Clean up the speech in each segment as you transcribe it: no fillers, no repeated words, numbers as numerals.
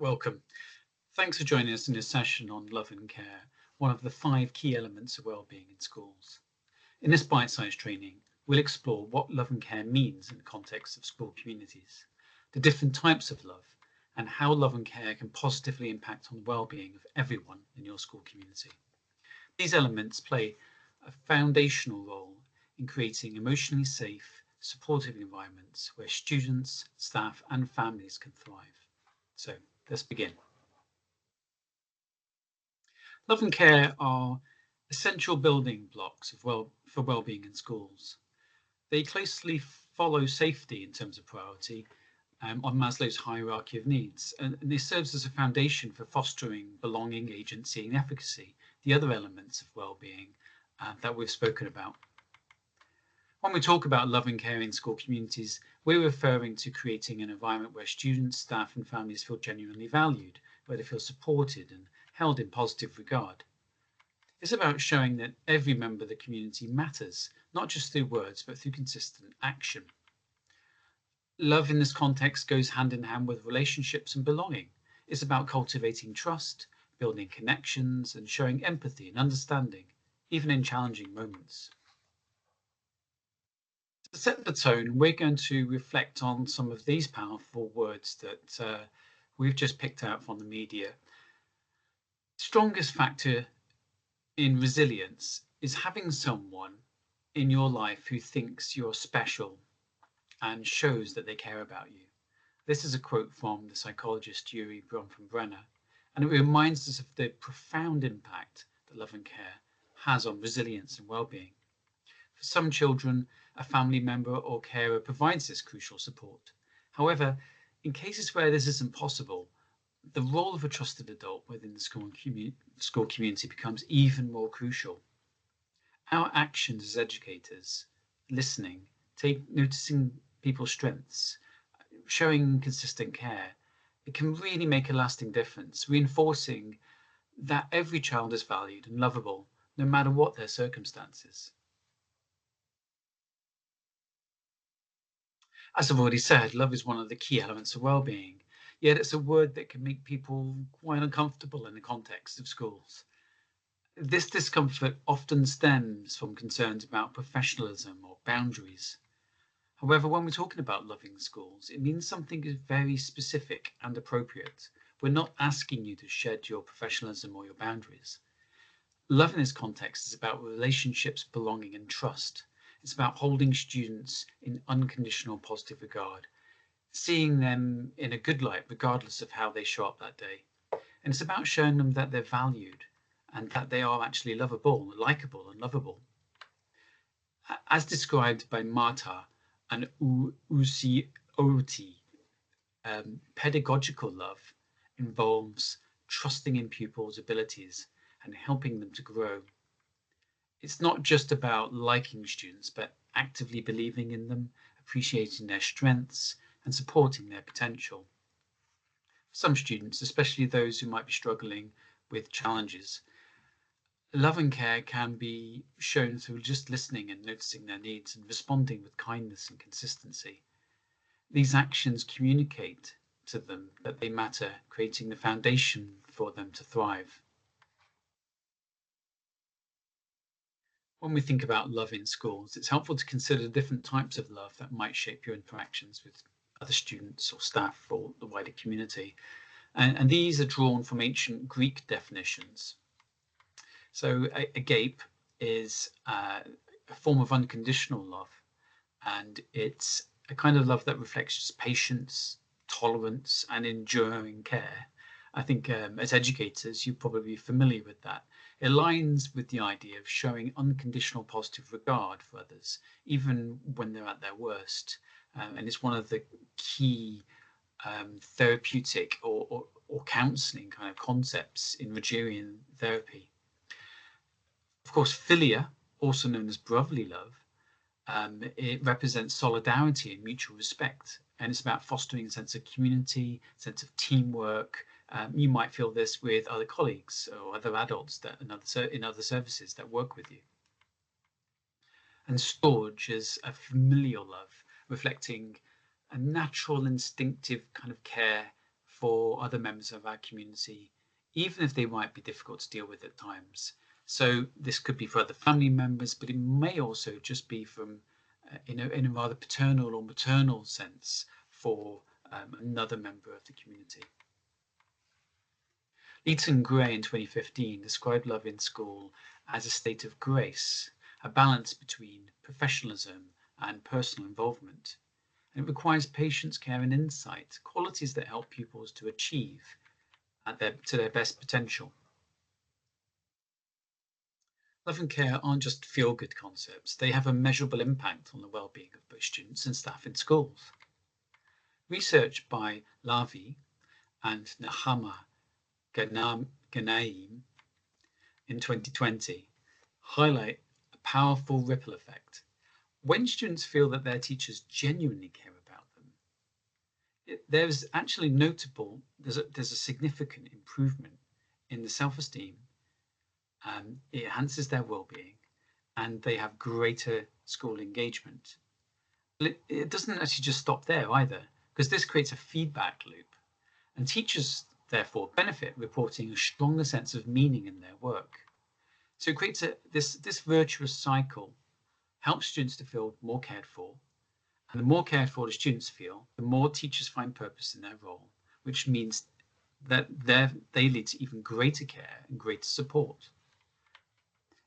Welcome. Thanks for joining us in this session on love and care, one of the 5 key elements of wellbeing in schools. In this bite-sized training, we'll explore what love and care means in the context of school communities, the different types of love, and how love and care can positively impact on the well-being of everyone in your school community. These elements play a foundational role in creating emotionally safe, supportive environments where students, staff, and families can thrive. So let's begin. Love and care are essential building blocks for well-being in schools. They closely follow safety in terms of priority on Maslow's hierarchy of needs, and this serves as a foundation for fostering belonging, agency, and efficacy, the other elements of well-being that we've spoken about. When we talk about love and care in school communities, we're referring to creating an environment where students, staff, and families feel genuinely valued, where they feel supported and held in positive regard. It's about showing that every member of the community matters, not just through words, but through consistent action. Love in this context goes hand in hand with relationships and belonging. It's about cultivating trust, building connections, and showing empathy and understanding, even in challenging moments. To set the tone, we're going to reflect on some of these powerful words that we've just picked out from the media. Strongest factor in resilience is having someone in your life who thinks you're special and shows that they care about you. This is a quote from the psychologist Yuri Bronfenbrenner, and it reminds us of the profound impact that love and care has on resilience and well-being. For some children, a family member or carer provides this crucial support. However, in cases where this isn't possible, the role of a trusted adult within the school community becomes even more crucial. Our actions as educators, listening, noticing people's strengths, showing consistent care, it can really make a lasting difference, reinforcing that every child is valued and lovable, no matter what their circumstances. As I've already said, love is one of the key elements of well-being, yet it's a word that can make people quite uncomfortable in the context of schools. This discomfort often stems from concerns about professionalism or boundaries. However, when we're talking about loving schools, it means something is very specific and appropriate. We're not asking you to shed your professionalism or your boundaries. Love in this context is about relationships, belonging, and trust. It's about holding students in unconditional positive regard, seeing them in a good light, regardless of how they show up that day. And it's about showing them that they're valued and that they are actually lovable, likable, and lovable. As described by Marta and Usioti, pedagogical love involves trusting in pupils' abilities and helping them to grow. It's not just about liking students, but actively believing in them, appreciating their strengths, and supporting their potential. For some students, especially those who might be struggling with challenges, love and care can be shown through just listening and noticing their needs and responding with kindness and consistency. These actions communicate to them that they matter, creating the foundation for them to thrive. When we think about love in schools, it's helpful to consider different types of love that might shape your interactions with other students or staff or the wider community. And these are drawn from ancient Greek definitions. So agape is a form of unconditional love, and it's a kind of love that reflects patience, tolerance, and enduring care. I think as educators, you're probably familiar with that. It aligns with the idea of showing unconditional positive regard for others, even when they're at their worst. And it's one of the key therapeutic or counseling kind of concepts in Rogerian therapy. Of course, philia, also known as brotherly love, it represents solidarity and mutual respect, and it's about fostering a sense of community, sense of teamwork. You might feel this with other colleagues or other adults that in other services that work with you. And storge is a familial love, reflecting a natural, instinctive kind of care for other members of our community, even if they might be difficult to deal with at times. So this could be for other family members, but it may also just be from, in a rather paternal or maternal sense for another member of the community. Leighton Gray in 2015 described love in school as a state of grace, a balance between professionalism and personal involvement. And it requires patience, care, and insight, qualities that help pupils to achieve to their best potential. Love and care aren't just feel-good concepts, they have a measurable impact on the well-being of both students and staff in schools. Research by Lavi and Nahama Ganaim in 2020 highlight a powerful ripple effect. When students feel that their teachers genuinely care about them, there's actually there's a significant improvement in the self-esteem. It enhances their well-being, and they have greater school engagement. But it doesn't actually just stop there either, because this creates a feedback loop, and teachers therefore benefit, reporting a stronger sense of meaning in their work. So it creates this virtuous cycle, helps students to feel more cared for, and the more cared for the students feel, the more teachers find purpose in their role, which means that they lead to even greater care and greater support.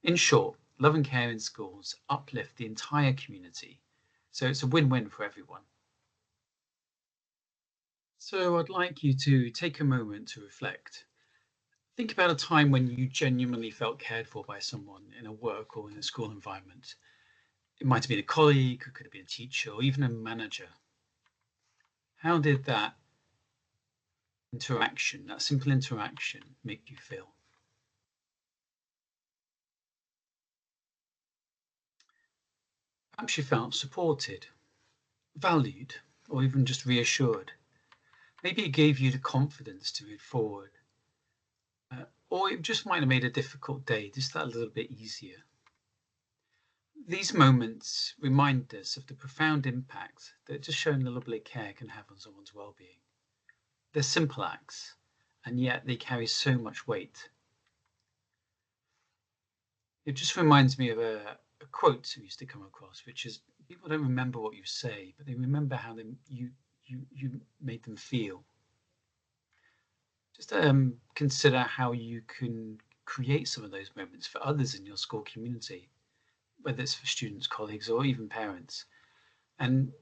In short, love and care in schools uplift the entire community, so it's a win-win for everyone. So I'd like you to take a moment to reflect. Think about a time when you genuinely felt cared for by someone in a work or in a school environment. It might have been a colleague, it could have been a teacher, or even a manager. How did that interaction, that simple interaction, make you feel? Perhaps you felt supported, valued, or even just reassured. Maybe it gave you the confidence to move forward. Or it just might have made a difficult day just that little bit easier. These moments remind us of the profound impact that just showing a little bit of care can have on someone's well-being. They're simple acts, and yet they carry so much weight. It just reminds me of a quote I used to come across, which is, people don't remember what you say, but they remember how you made them feel. Just consider how you can create some of those moments for others in your school community, whether it's for students, colleagues, or even parents. And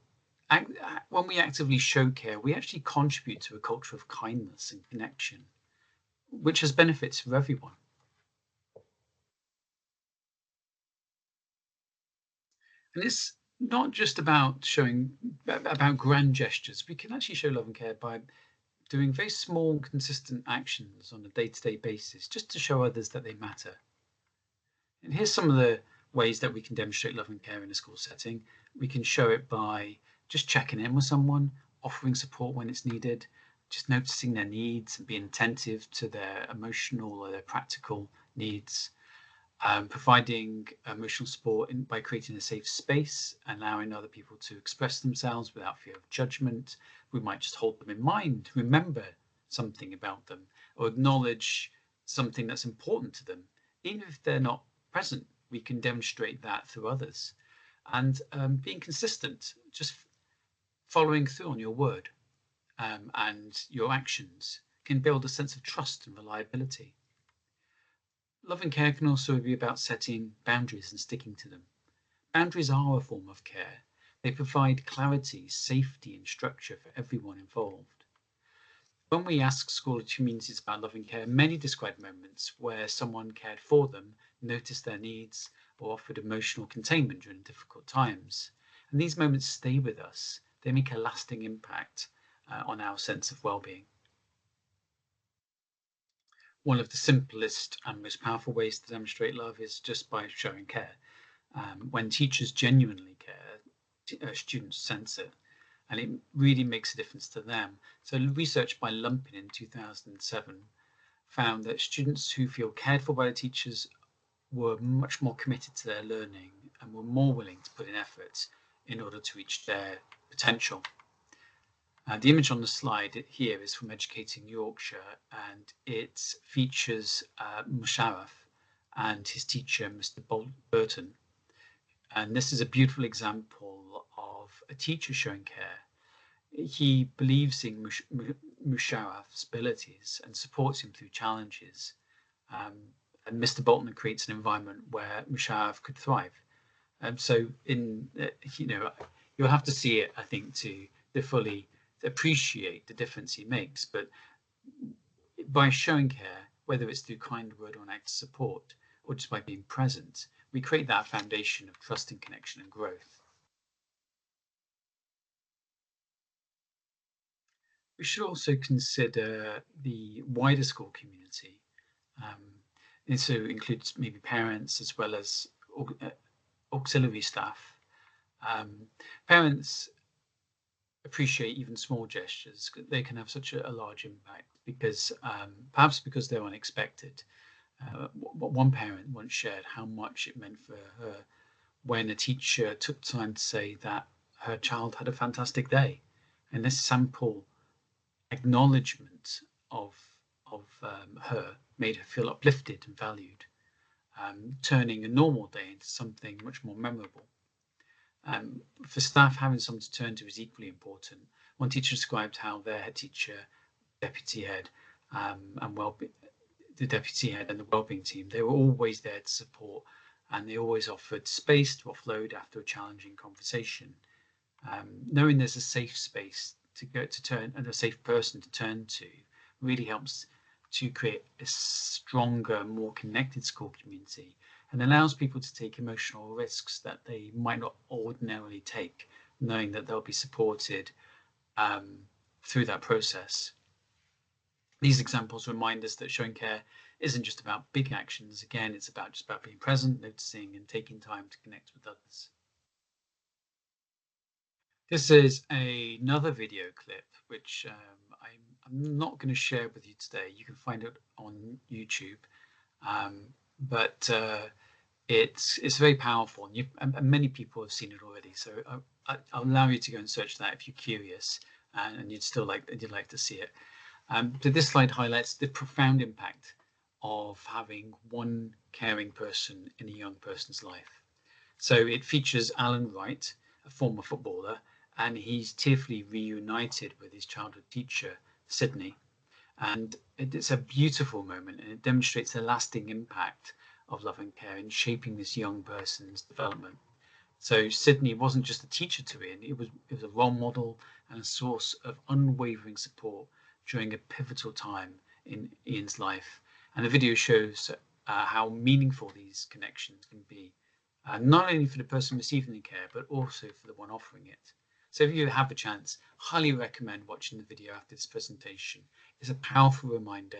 when we actively show care, we actually contribute to a culture of kindness and connection, which has benefits for everyone. And it's not just about about grand gestures. We can actually show love and care by doing very small, consistent actions on a day-to-day basis, just to show others that they matter. And here's some of the ways that we can demonstrate love and care in a school setting. We can show it by just checking in with someone, offering support when it's needed, just noticing their needs and being attentive to their emotional or their practical needs. Providing emotional support by creating a safe space, allowing other people to express themselves without fear of judgment. We might just hold them in mind, remember something about them, or acknowledge something that's important to them. Even if they're not present, we can demonstrate that through others. And being consistent, just following through on your word and your actions can build a sense of trust and reliability. Love and care can also be about setting boundaries and sticking to them. Boundaries are a form of care. They provide clarity, safety, and structure for everyone involved. When we ask school communities about love and care, many describe moments where someone cared for them, noticed their needs, or offered emotional containment during difficult times. And these moments stay with us. They make a lasting impact on our sense of well-being. One of the simplest and most powerful ways to demonstrate love is just by showing care. When teachers genuinely care, students sense it, and it really makes a difference to them. So research by Lumpin in 2007 found that students who feel cared for by the teachers were much more committed to their learning and were more willing to put in effort in order to reach their potential. The image on the slide here is from Educating Yorkshire, and it features Musharraf and his teacher, Mr. Burton. And this is a beautiful example of a teacher showing care. He believes in Musharraf's abilities and supports him through challenges. And Mr. Bolton creates an environment where Musharraf could thrive. So you'll have to see it, I think, to fully appreciate the difference he makes. But by showing care, whether it's through kind word or an act of support, or just by being present, we create that foundation of trust and connection and growth. We should also consider the wider school community. And so includes maybe parents as well as auxiliary staff. Parents appreciate even small gestures. They can have such a large impact because perhaps because they're unexpected. One parent once shared how much it meant for her when a teacher took time to say that her child had a fantastic day, and this simple acknowledgement of her made her feel uplifted and valued, turning a normal day into something much more memorable. For staff, having someone to turn to is equally important. One teacher described how their head teacher, deputy head, and the deputy head and the wellbeing team, they were always there to support, and they always offered space to offload after a challenging conversation. Knowing there's a safe space to go to turn and a safe person to turn to really helps to create a stronger, more connected school community, and allows people to take emotional risks that they might not ordinarily take, knowing that they'll be supported through that process. These examples remind us that showing care isn't just about big actions. Again, it's about being present, noticing, and taking time to connect with others. This is another video clip which I'm not going to share with you today. You can find it on YouTube, but it's very powerful, and many people have seen it already. So I'll allow you to go and search that if you're curious and you'd like to see it. So this slide highlights the profound impact of having one caring person in a young person's life. So it features Alan Wright, a former footballer, and he's tearfully reunited with his childhood teacher, Sydney. And it's a beautiful moment, and it demonstrates the lasting impact of love and care in shaping this young person's development. So Sydney wasn't just a teacher to Ian, it was a role model and a source of unwavering support during a pivotal time in Ian's life. And the video shows how meaningful these connections can be, not only for the person receiving the care, but also for the one offering it. So if you have a chance, highly recommend watching the video after this presentation. It's a powerful reminder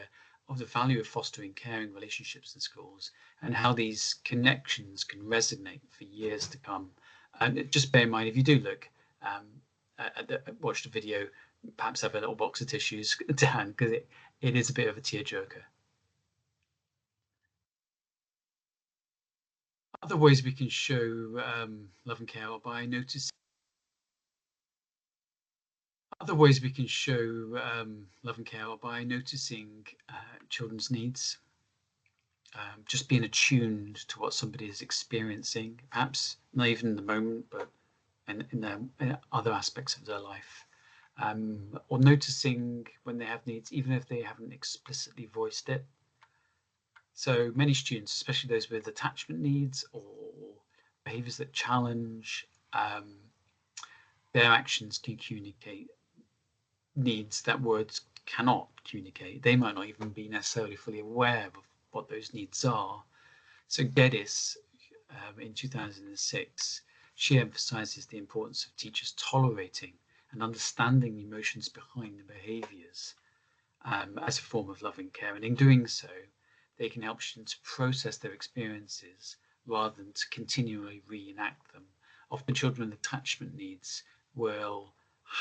of the value of fostering caring relationships in schools and how these connections can resonate for years to come. And just bear in mind, if you do look, watch the video, perhaps have a little box of tissues to hand, because it is a bit of a tearjerker. Other ways we can show love and care are by noticing. Other ways we can show love and care are by noticing children's needs, just being attuned to what somebody is experiencing, perhaps not even in the moment, but in other aspects of their life, or noticing when they have needs, even if they haven't explicitly voiced it. So many students, especially those with attachment needs or behaviours that challenge, their actions can communicate needs that words cannot communicate. They might not even be necessarily fully aware of what those needs are. So Geddes, in 2006, she emphasizes the importance of teachers tolerating and understanding the emotions behind the behaviours as a form of loving care. And in doing so, they can help students process their experiences rather than to continually reenact them. Often children with attachment needs will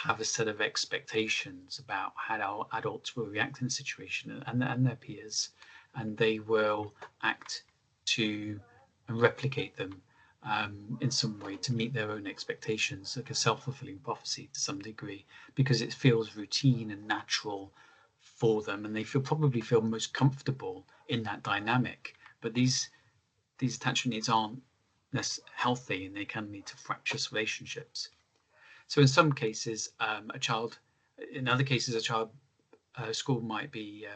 have a set of expectations about how adults will react in a situation and their peers, and they will act to replicate them in some way to meet their own expectations, like a self-fulfilling prophecy to some degree, because it feels routine and natural for them, and they probably feel most comfortable in that dynamic. But these attachment needs aren't less healthy, and they can lead to fractious relationships. So in some cases, in other cases, a child school might be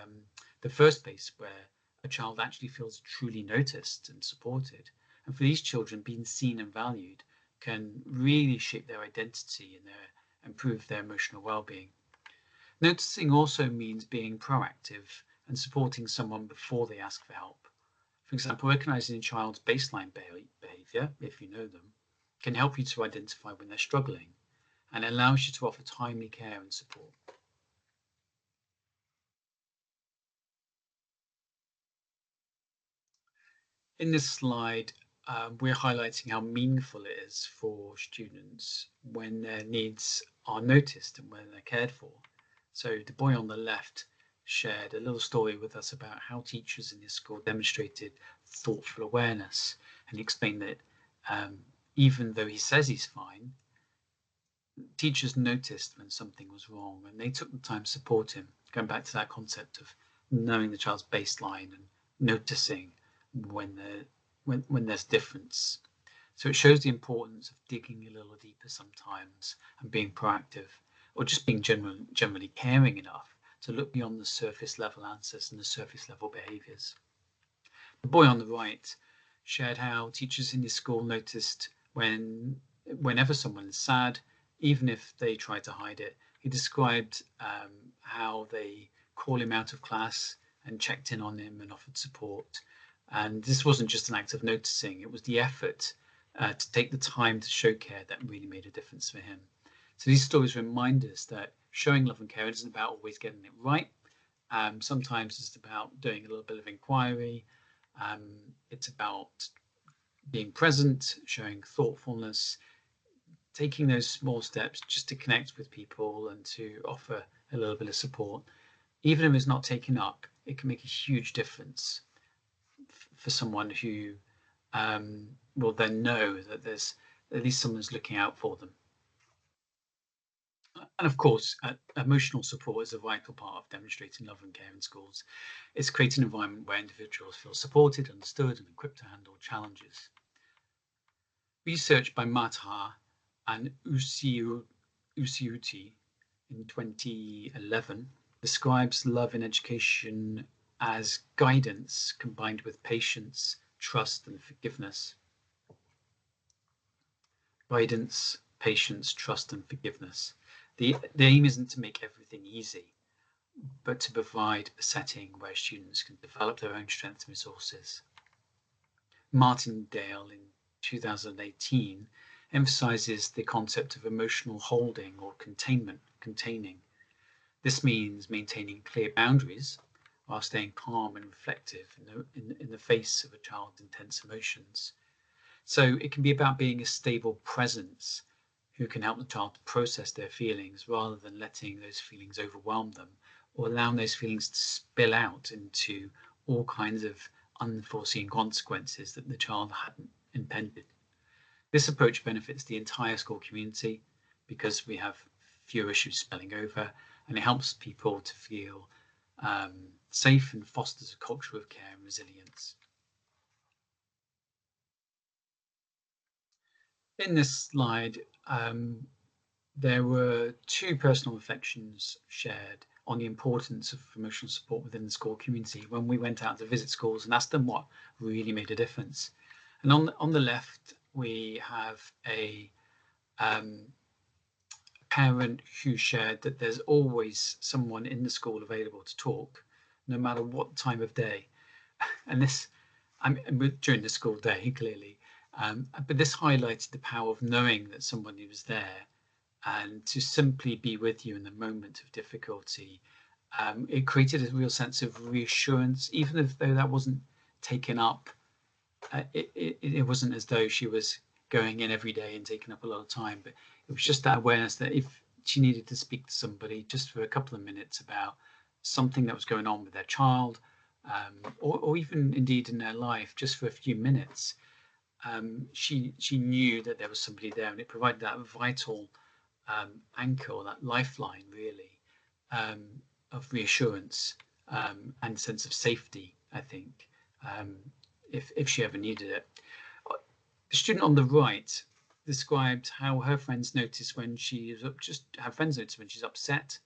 the first place where a child actually feels truly noticed and supported. And for these children, being seen and valued can really shape their identity and improve their emotional well-being. Noticing also means being proactive and supporting someone before they ask for help. For example, recognizing a child's baseline behavior, if you know them, can help you to identify when they're struggling and allows you to offer timely care and support. In this slide, we're highlighting how meaningful it is for students when their needs are noticed and when they're cared for. So the boy on the left shared a little story with us about how teachers in his school demonstrated thoughtful awareness, and he explained that even though he says he's fine, teachers noticed when something was wrong and they took the time to support him, going back to that concept of knowing the child's baseline and noticing when there's difference. So it shows the importance of digging a little deeper sometimes and being proactive, or just being generally caring enough to look beyond the surface level answers and the surface level behaviours. The boy on the right shared how teachers in his school noticed whenever someone is sad, even if they try to hide it. He described how they call him out of class and checked in on him and offered support. And this wasn't just an act of noticing, it was the effort to take the time to show care that really made a difference for him. So these stories remind us that showing love and care isn't about always getting it right. Sometimes it's about doing a little bit of inquiry. It's about being present, showing thoughtfulness, taking those small steps just to connect with people and to offer a little bit of support. Even if it's not taken up, it can make a huge difference for someone who will then know that there's at least someone's looking out for them. And of course, emotional support is a vital part of demonstrating love and care in schools. It's creating an environment where individuals feel supported, understood, and equipped to handle challenges. Research by Matar and Usiuti in 2011 describes love in education as guidance combined with patience, trust, and forgiveness. Guidance, patience, trust, and forgiveness. The aim isn't to make everything easy, but to provide a setting where students can develop their own strengths and resources. Martindale in 2018 emphasizes the concept of emotional holding or containing. This means maintaining clear boundaries while staying calm and reflective in the face of a child's intense emotions. So it can be about being a stable presence who can help the child to process their feelings rather than letting those feelings overwhelm them or allowing those feelings to spill out into all kinds of unforeseen consequences that the child hadn't intended. This approach benefits the entire school community because we have fewer issues spilling over, and it helps people to feel safe and fosters a culture of care and resilience. In this slide, there were two personal reflections shared on the importance of emotional support within the school community when we went out to visit schools and asked them what really made a difference. And on the left, we have a parent who shared that there's always someone in the school available to talk, no matter what time of day. And this, during the school day, clearly. But this highlighted the power of knowing that somebody was there and to simply be with you in the moment of difficulty. It created a real sense of reassurance, even though that wasn't taken up. It wasn't as though she was going in every day and taking up a lot of time, but it was just that awareness that if she needed to speak to somebody just for a couple of minutes about something that was going on with their child, or even indeed in their life, just for a few minutes, she knew that there was somebody there, and it provided that vital anchor, or that lifeline, really, of reassurance and sense of safety, I think, if she ever needed it. The student on the right described how her friends notice when she is her friends notice when she's upset,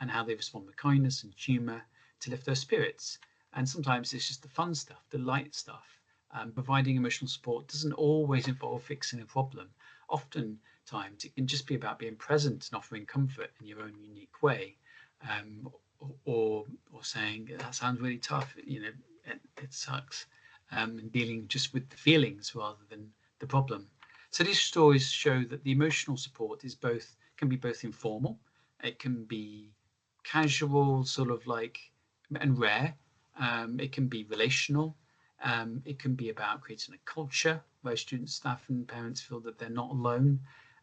and how they respond with kindness and humour to lift her spirits. And sometimes it's just the fun stuff, the light stuff. Providing emotional support doesn't always involve fixing a problem. Oftentimes, it can just be about being present and offering comfort in your own unique way, or saying that sounds really tough. It sucks, and dealing just with the feelings rather than the problem. So these stories show that the emotional support can be both informal, it can be casual, sort of like, and rare. It can be relational. It can be about creating a culture where students, staff, and parents feel that they're not alone,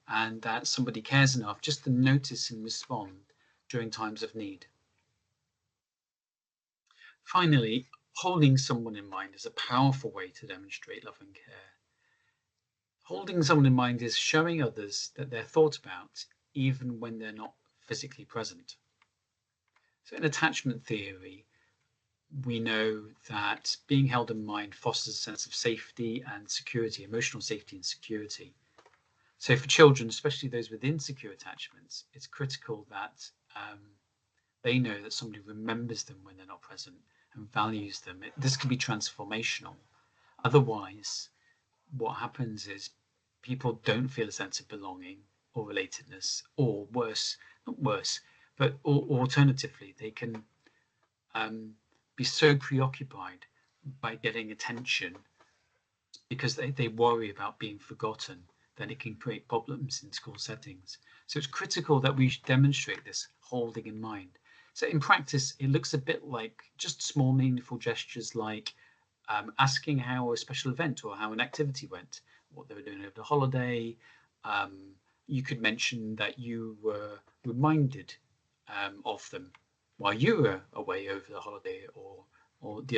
and that somebody cares enough just to notice and respond during times of need. Finally, holding someone in mind is a powerful way to demonstrate love and care. Holding someone in mind is showing others that they're thought about, even when they're not physically present. So in attachment theory, we know that being held in mind fosters a sense of safety and security, emotional safety and security. So for children, especially those with insecure attachments, it's critical that they know that somebody remembers them when they're not present and values them. This can be transformational. Otherwise, what happens is people don't feel a sense of belonging or relatedness, or worse, not worse, but alternatively, they can be so preoccupied by getting attention because they worry about being forgotten that it can create problems in school settings. So it's critical that we demonstrate this holding in mind. So in practice, it looks a bit like just small, meaningful gestures like asking how a special event or how an activity went, what they were doing over the holiday. You could mention that you were reminded of them while you were away over the holiday, or the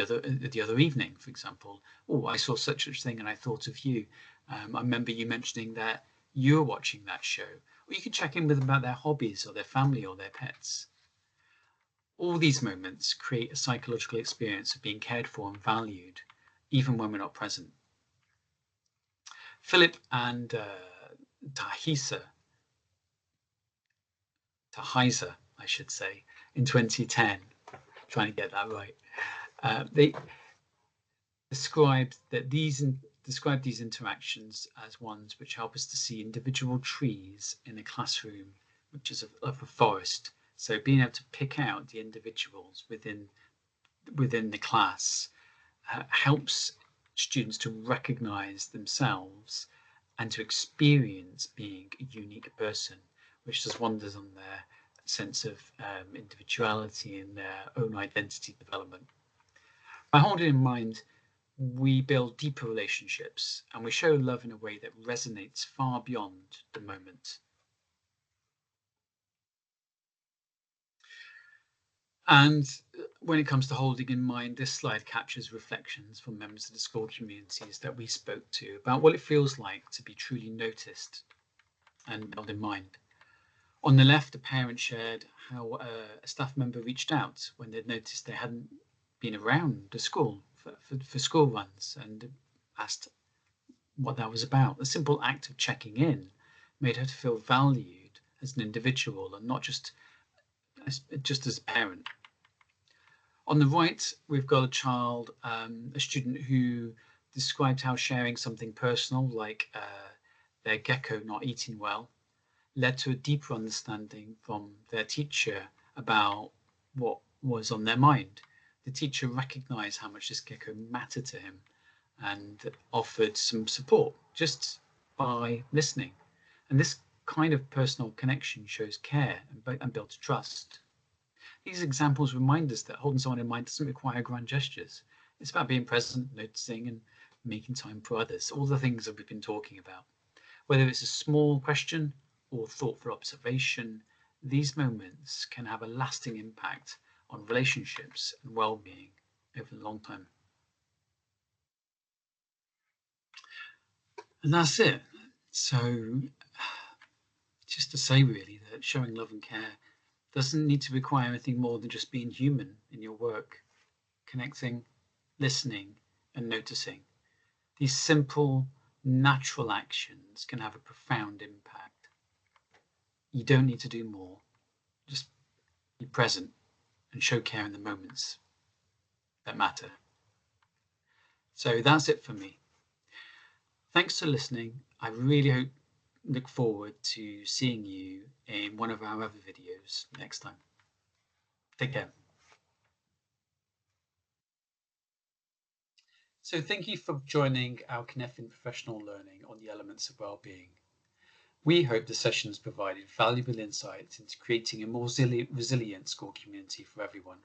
other evening, for example. Oh, I saw such thing and I thought of you. I remember you mentioning that you were watching that show. Or you could check in with them about their hobbies or their family or their pets. All these moments create a psychological experience of being cared for and valued, even when we're not present. Philip and Tahisa, I should say, in 2010, trying to get that right, they described these interactions as ones which help us to see individual trees in a classroom, which is of a forest. So being able to pick out the individuals within the class helps students to recognize themselves and to experience being a unique person, which does wonders on their sense of individuality and their own identity development. By holding in mind, we build deeper relationships and we show love in a way that resonates far beyond the moment. And when it comes to holding in mind, this slide captures reflections from members of the school communities that we spoke to about what it feels like to be truly noticed and held in mind. On the left, a parent shared how a staff member reached out when they'd noticed they hadn't been around the school for school runs, and asked what that was about. The simple act of checking in made her feel valued as an individual and not just as a parent. On the right, we've got a student who described how sharing something personal, like their gecko not eating well, led to a deeper understanding from their teacher about what was on their mind. The teacher recognized how much this gecko mattered to him and offered some support just by listening. And this kind of personal connection shows care and builds trust. These examples remind us that holding someone in mind doesn't require grand gestures. It's about being present, noticing, and making time for others. All the things that we've been talking about. Whether it's a small question or thoughtful observation, these moments can have a lasting impact on relationships and well-being over a long time. And that's it. So just to say really that showing love and care doesn't need to require anything more than just being human in your work, connecting, listening, and noticing. These simple, natural actions can have a profound impact. You don't need to do more. Just be present and show care in the moments that matter. So that's it for me. Thanks for listening. I really look forward to seeing you in one of our other videos next time. Take care. So thank you for joining our Cynefin professional learning on the elements of well-being. We hope the sessions provided valuable insights into creating a more resilient school community for everyone.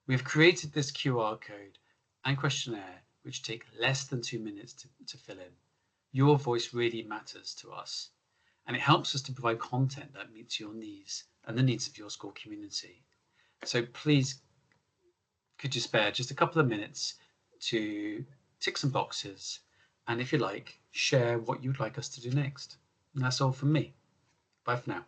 We have created this QR code and questionnaire which take less than 2 minutes to fill in. Your voice really matters to us, and it helps us to provide content that meets your needs and the needs of your school community. So please, could you spare just a couple of minutes to tick some boxes, and if you like, share what you'd like us to do next. And that's all from me. Bye for now.